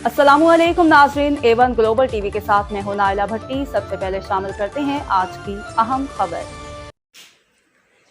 अस्सलामु अलैकुम नाज़रीन, A1 ग्लोबल टीवी के साथ मैं हूं नाइला भट्टी। सबसे पहले शामिल करते हैं आज की अहम खबर।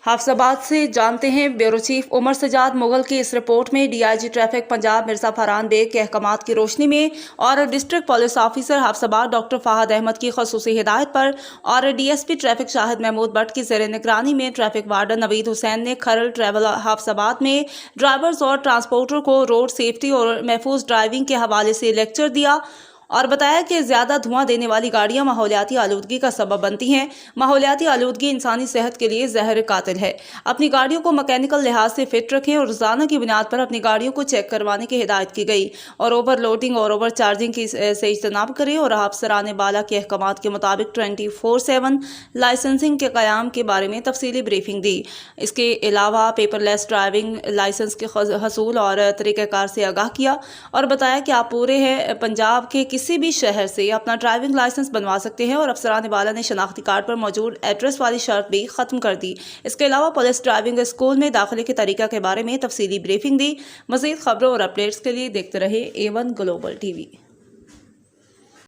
हाफिजाबाद से जानते हैं ब्यूरो चीफ उमर सजाद मुगल की इस रिपोर्ट में DIG ट्रैफिक पंजाब मिर्जा फरहान बेग के अहकामात की रोशनी में और district police officer Hafizabad doctor Fahad Ahmad की खसूसी हिदायत पर और DSP ट्रैफिक शाहिद महमूद भट्ट की ज़ेर निगरानी में ट्रैफिक वार्डन नवीद हुसैन ने खरल ट्रैवल हाफिजाबाद में ड्राइवर्स और ट्रांसपोर्टर को रोड सेफ्टी और महफूज ड्राइविंग के हवाले से लेक्चर दिया और बताया कि ज़्यादा धुआं देने वाली गाड़ियां माहौलियाती आलूदगी का सबब बनती हैं। माहौलियाती आलूदगी इंसानी सेहत के लिए जहर कातिल है। अपनी गाड़ियों को मैकेनिकल लिहाज से फिट रखें और रोज़ाना की बुनियाद पर अपनी गाड़ियों को चेक करवाने की हिदायत की गई और ओवर लोडिंग और ओवर चार्जिंग से इज्तनाब करें और अफसरान बाला के अहकामात के मुताबिक 24/7 लाइसेंसिंग के क़याम के बारे में तफसीली ब्रीफिंग दी। इसके अलावा पेपरलेस ड्राइविंग लाइसेंस के हसूल और तरीक़ाकार से आगाह किया और बताया कि आप पूरे पंजाब के किसी भी शहर से अपना ड्राइविंग लाइसेंस बनवा सकते हैं और अफसरान बाला ने शनाख्ती कार्ड पर मौजूद एड्रेस वाली शर्त भी खत्म कर दी। इसके अलावा पुलिस ड्राइविंग स्कूल में दाखिले के तरीका के बारे में तफसीली ब्रीफिंग दी। मज़ीद खबरों और अपडेट्स के लिए देखते रहे A1 ग्लोबल टीवी।